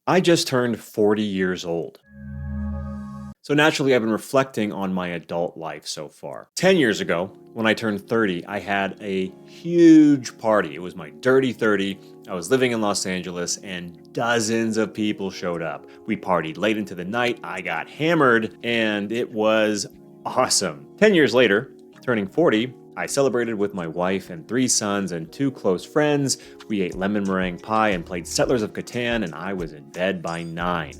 I just turned 40 years old. So naturally, I've been reflecting on my adult life so far. 10 years ago, when I turned 30, I had a huge party. It was my dirty 30. I was living in Los Angeles and dozens of people showed up. We partied late into the night, I got hammered, and it was awesome. 10 years later, turning 40, I celebrated with my wife and 3 sons and 2 close friends. We ate lemon meringue pie and played Settlers of Catan, and I was in bed by 9.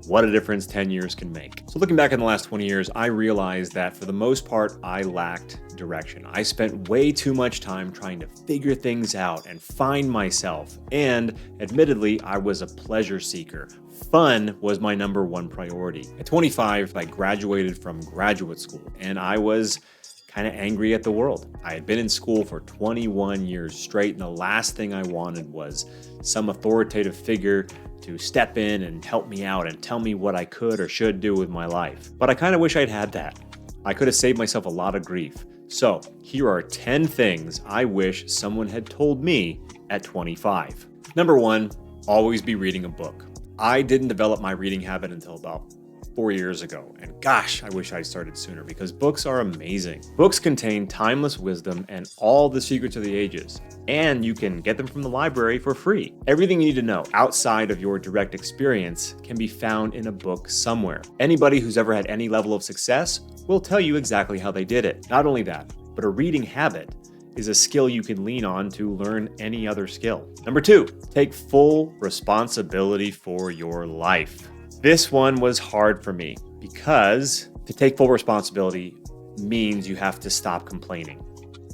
What a difference 10 years can make. So looking back in the last 20 years, I realized that for the most part, I lacked direction. I spent way too much time trying to figure things out and find myself. And admittedly, I was a pleasure seeker. Fun was my number one priority. At 25, I graduated from graduate school, and I was kind of angry at the world. I had been in school for 21 years straight, and the last thing I wanted was some authoritative figure to step in and help me out and tell me what I could or should do with my life. But I kind of wish I'd had that. I could have saved myself a lot of grief. So here are 10 things I wish someone had told me at 25. Number 1, always be reading a book. I didn't develop my reading habit until about 4 years ago. And gosh, I wish I started sooner because books are amazing. Books contain timeless wisdom and all the secrets of the ages. And you can get them from the library for free. Everything you need to know outside of your direct experience can be found in a book somewhere. Anybody who's ever had any level of success will tell you exactly how they did it. Not only that, but a reading habit is a skill you can lean on to learn any other skill. Number 2, take full responsibility for your life. This one was hard for me because to take full responsibility means you have to stop complaining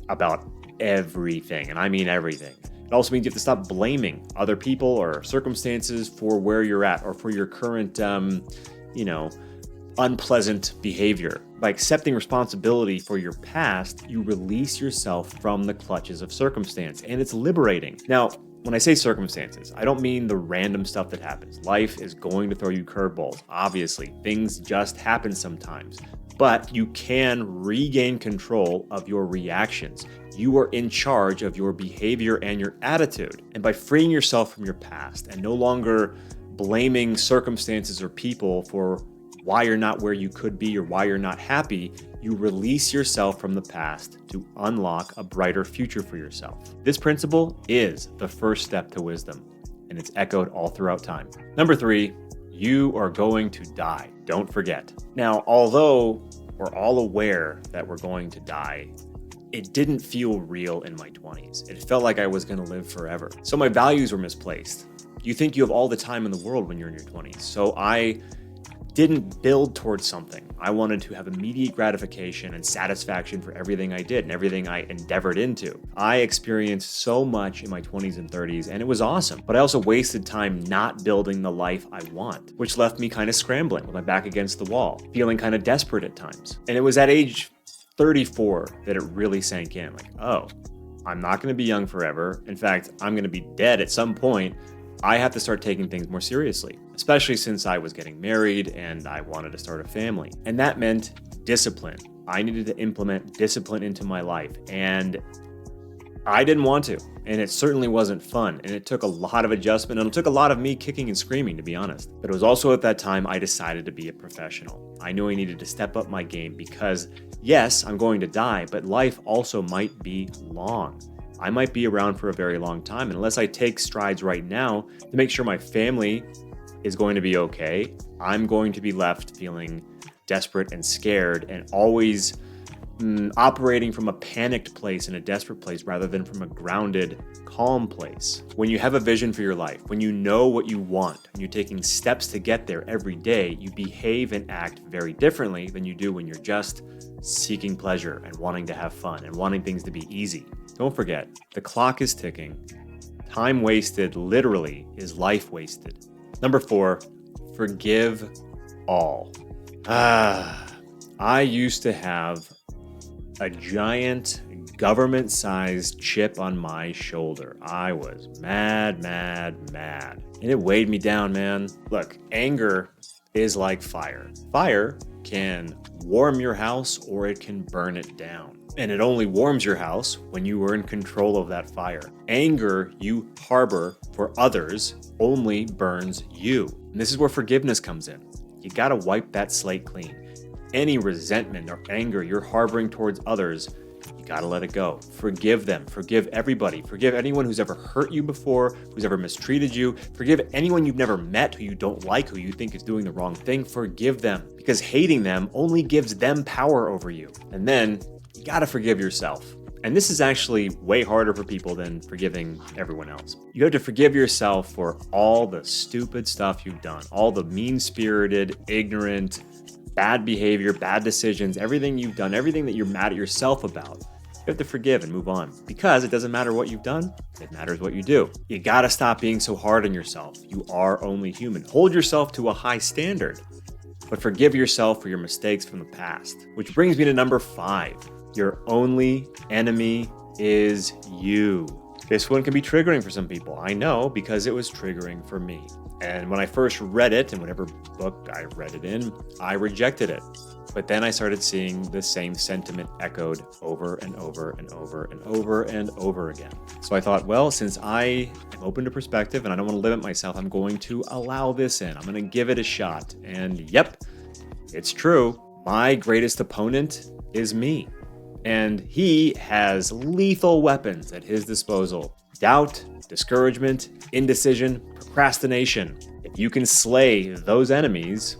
about everything, and I mean everything. It also means you have to stop blaming other people or circumstances for where you're at or for your current, unpleasant behavior. By accepting responsibility for your past, you release yourself from the clutches of circumstance, and it's liberating. Now, when I say circumstances, I don't mean the random stuff that happens. Life is going to throw you curveballs. Obviously, things just happen sometimes. But you can regain control of your reactions. You are in charge of your behavior and your attitude. And by freeing yourself from your past and no longer blaming circumstances or people for why you're not where you could be or why you're not happy, you release yourself from the past to unlock a brighter future for yourself. This principle is the first step to wisdom, and it's echoed all throughout time. Number 3, you are going to die. Don't forget. Now, although we're all aware that we're going to die, it didn't feel real in my 20s. It felt like I was going to live forever. So my values were misplaced. You think you have all the time in the world when you're in your 20s. So I didn't build towards something. I wanted to have immediate gratification and satisfaction for everything I did and everything I endeavored into. I experienced so much in my 20s and 30s, and it was awesome. But I also wasted time not building the life I want, which left me kind of scrambling with my back against the wall, feeling kind of desperate at times. And it was at age 34 that it really sank in. Like, oh, I'm not going to be young forever. In fact, I'm going to be dead at some point. I have to start taking things more seriously, especially since I was getting married and I wanted to start a family. And that meant discipline. I needed to implement discipline into my life, and I didn't want to. And it certainly wasn't fun. And it took a lot of adjustment, and it took a lot of me kicking and screaming, to be honest. But it was also at that time I decided to be a professional. I knew I needed to step up my game because, yes, I'm going to die, but life also might be long. I might be around for a very long time. And unless I take strides right now to make sure my family is going to be okay, I'm going to be left feeling desperate and scared and always operating from a panicked place and a desperate place rather than from a grounded, calm place. When you have a vision for your life, when you know what you want, and you're taking steps to get there every day, you behave and act very differently than you do when you're just seeking pleasure and wanting to have fun and wanting things to be easy. Don't forget, the clock is ticking. Time wasted literally is life wasted. Number 4, forgive all. I used to have a giant government-sized chip on my shoulder. I was mad. And it weighed me down, man. Look, anger is like fire. Fire can warm your house or it can burn it down. And it only warms your house when you are in control of that fire. Anger you harbor for others only burns you. And this is where forgiveness comes in. You gotta wipe that slate clean. Any resentment or anger you're harboring towards others, you gotta let it go. Forgive them. Forgive everybody. Forgive anyone who's ever hurt you before, who's ever mistreated you. Forgive anyone you've never met who you don't like, who you think is doing the wrong thing. Forgive them, because hating them only gives them power over you. And then you gotta forgive yourself. And this is actually way harder for people than forgiving everyone else. You have to forgive yourself for all the stupid stuff you've done, all the mean-spirited, ignorant, bad behavior, bad decisions, everything you've done, everything that you're mad at yourself about. You have to forgive and move on, because it doesn't matter what you've done, it matters what you do. You gotta stop being so hard on yourself. You are only human. Hold yourself to a high standard, but forgive yourself for your mistakes from the past. Which brings me to number 5. Your only enemy is you. This one can be triggering for some people. I know, because it was triggering for me. And when I first read it, and whatever book I read it in, I rejected it. But then I started seeing the same sentiment echoed over and over and over and over and over again. So I thought, well, since I am open to perspective and I don't want to limit myself, I'm going to allow this in. I'm going to give it a shot. And yep, it's true. My greatest opponent is me. And he has lethal weapons at his disposal. Doubt, discouragement, indecision, procrastination. If you can slay those enemies,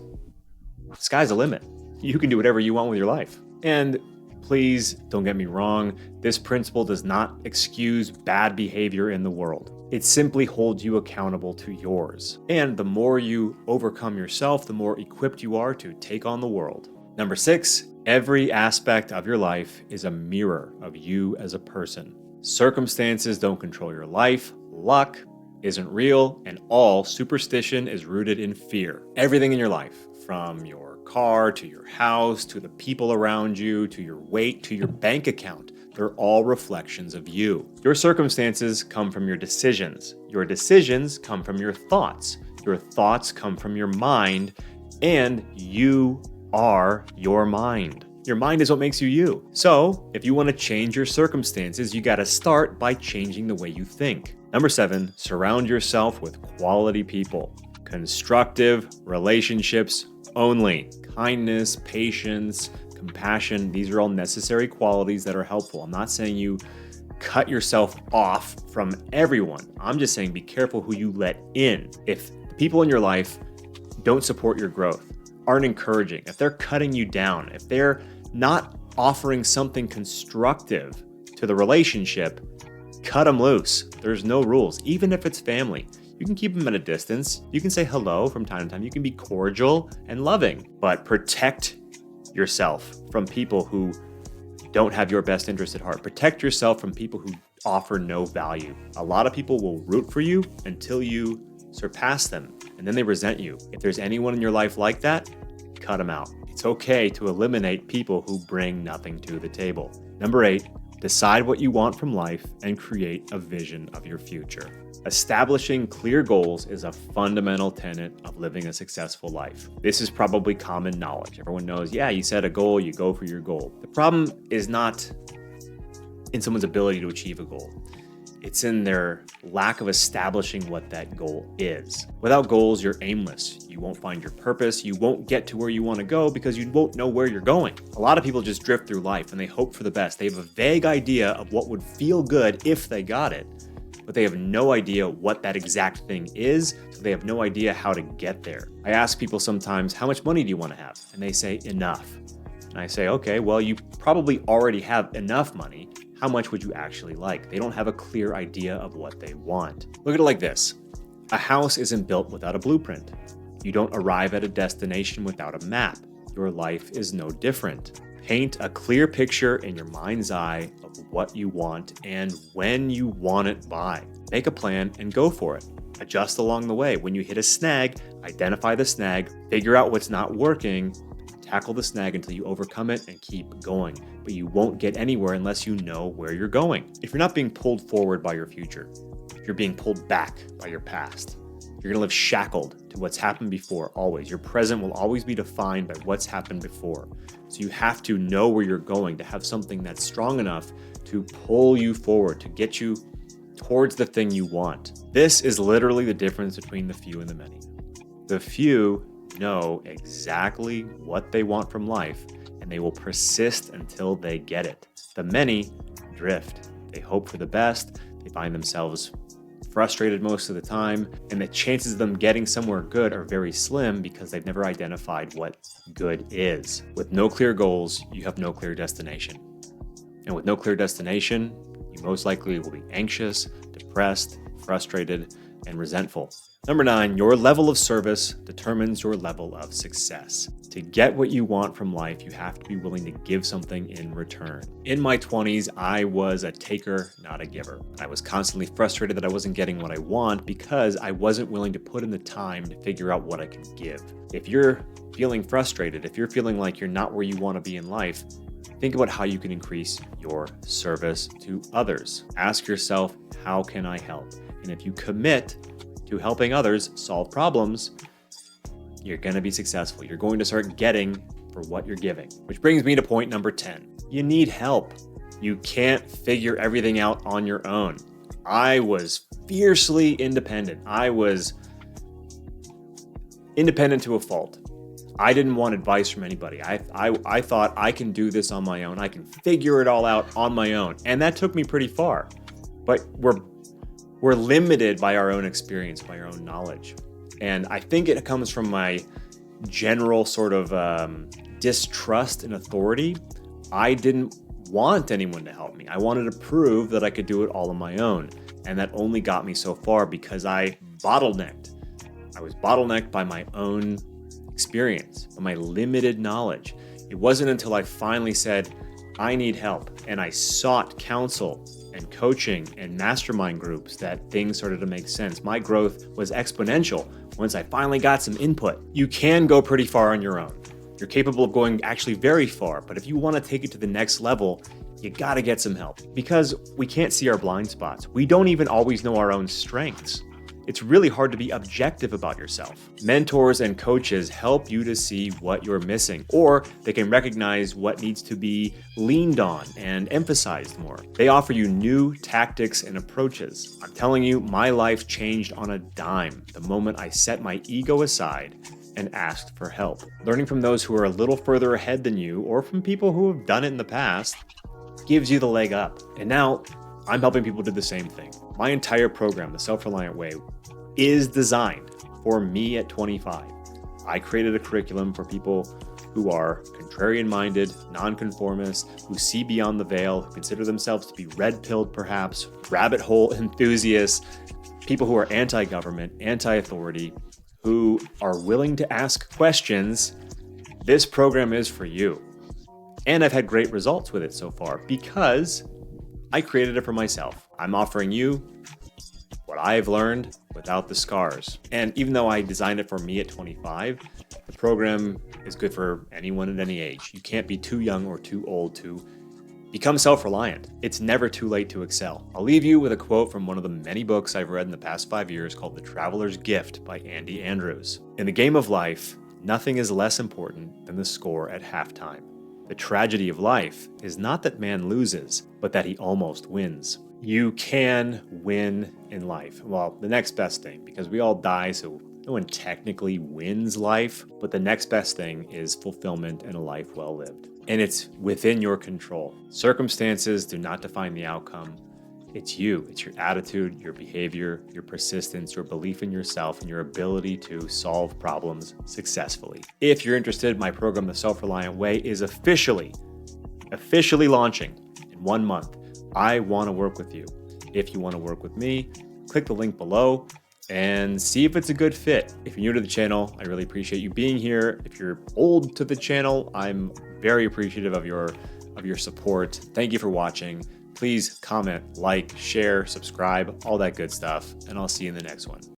the sky's the limit. You can do whatever you want with your life. And please don't get me wrong, this principle does not excuse bad behavior in the world. It simply holds you accountable to yours. And the more you overcome yourself, the more equipped you are to take on the world. Number 6, every aspect of your life is a mirror of you as a person. Circumstances don't control your life. Luck isn't real, and all superstition is rooted in fear. Everything in your life, from your car to your house to the people around you to your weight to your bank account, they're all reflections of you. Your circumstances come from your decisions. Your decisions come from your thoughts. Your thoughts come from your mind, and you are your mind. Your mind is what makes you you. So if you want to change your circumstances, you got to start by changing the way you think. Number 7, surround yourself with quality people. Constructive relationships only. Kindness, patience, compassion, these are all necessary qualities that are helpful. I'm not saying you cut yourself off from everyone. I'm just saying be careful who you let in. If the people in your life don't support your growth, aren't encouraging, if they're cutting you down, if they're not offering something constructive to the relationship, cut them loose. There's no rules. Even if it's family, you can keep them at a distance. You can say hello from time to time. You can be cordial and loving, but protect yourself from people who don't have your best interest at heart. Protect yourself from people who offer no value. A lot of people will root for you until you surpass them, and then they resent you. If there's anyone in your life like that, cut them out. It's okay to eliminate people who bring nothing to the table. Number 8, decide what you want from life and create a vision of your future. Establishing clear goals is a fundamental tenet of living a successful life. This is probably common knowledge. Everyone knows, yeah, you set a goal, you go for your goal. The problem is not in someone's ability to achieve a goal. It's in their lack of establishing what that goal is. Without goals, you're aimless. You won't find your purpose. You won't get to where you want to go because you won't know where you're going. A lot of people just drift through life and they hope for the best. They have a vague idea of what would feel good if they got it, but they have no idea what that exact thing is, so they have no idea how to get there. I ask people sometimes, how much money do you want to have? And they say, enough. And I say, okay, well, you probably already have enough money. How much would you actually like? They don't have a clear idea of what they want. Look at it like this. A house isn't built without a blueprint. You don't arrive at a destination without a map. Your life is no different. Paint a clear picture in your mind's eye of what you want and when you want it by. Make a plan and go for it. Adjust along the way. When you hit a snag, identify the snag, figure out what's not working, tackle the snag until you overcome it and keep going. But you won't get anywhere unless you know where you're going. If you're not being pulled forward by your future, if you're being pulled back by your past, You're gonna live shackled to what's happened before, always. Your present will always be defined by what's happened before. So you have to know where you're going, to have something that's strong enough to pull you forward, to get you towards the thing you want. This is literally the difference between the few and the many. The few know exactly what they want from life, and they will persist until they get it. The many drift. They hope for the best, they find themselves frustrated most of the time, and the chances of them getting somewhere good are very slim because they've never identified what good is. With no clear goals, you have no clear destination. And with no clear destination, you most likely will be anxious, depressed, frustrated, and resentful. Number 9, your level of service determines your level of success. To get what you want from life, you have to be willing to give something in return. In my 20s, I was a taker, not a giver. I was constantly frustrated that I wasn't getting what I want because I wasn't willing to put in the time to figure out what I could give. If you're feeling frustrated, if you're feeling like you're not where you want to be in life, think about how you can increase your service to others. Ask yourself, how can I help? And if you commit to helping others solve problems, you're going to be successful. You're going to start getting for what you're giving. Which brings me to point number 10. You need help. You can't figure everything out on your own. I was fiercely independent. I was independent to a fault. I didn't want advice from anybody. I thought I can do this on my own. I can figure it all out on my own. And that took me pretty far. But we're limited by our own experience, by our own knowledge. And I think it comes from my general sort of distrust in authority. I didn't want anyone to help me. I wanted to prove that I could do it all on my own. And that only got me so far because I bottlenecked. I was bottlenecked by my own experience, by my limited knowledge. It wasn't until I finally said, I need help, and I sought counsel and coaching and mastermind groups that things started to make sense. My growth was exponential once I finally got some input. You can go pretty far on your own. You're capable of going actually very far, but if you want to take it to the next level, you gotta get some help because we can't see our blind spots. We don't even always know our own strengths. It's really hard to be objective about yourself. Mentors and coaches help you to see what you're missing, or they can recognize what needs to be leaned on and emphasized more. They offer you new tactics and approaches. I'm telling you, my life changed on a dime the moment I set my ego aside and asked for help. Learning from those who are a little further ahead than you, or from people who have done it in the past, gives you the leg up. And now I'm helping people do the same thing. My entire program, The Self-Reliant Way, is designed for me at 25. I created a curriculum for people who are contrarian-minded, nonconformists, who see beyond the veil, who consider themselves to be red-pilled perhaps, rabbit hole enthusiasts, people who are anti-government, anti-authority, who are willing to ask questions. This program is for you. And I've had great results with it so far because I created it for myself. I'm offering you what I've learned without the scars. And even though I designed it for me at 25, the program is good for anyone at any age. You can't be too young or too old to become self-reliant. It's never too late to excel. I'll leave you with a quote from one of the many books I've read in the past 5 years called The Traveler's Gift by Andy Andrews. In the game of life, nothing is less important than the score at halftime. The tragedy of life is not that man loses, but that he almost wins. You can win in life. Well, the next best thing, because we all die, so no one technically wins life, but the next best thing is fulfillment and a life well lived. And it's within your control. Circumstances do not define the outcome. It's you. It's your attitude, your behavior, your persistence, your belief in yourself, and your ability to solve problems successfully. If you're interested, my program, The Self-Reliant Way, is officially launching in 1 month. I want to work with you. If you want to work with me, click the link below and see if it's a good fit. If you're new to the channel, I really appreciate you being here. If you're old to the channel, I'm very appreciative of your support. Thank you for watching. Please comment, like, share, subscribe, all that good stuff, and I'll see you in the next one.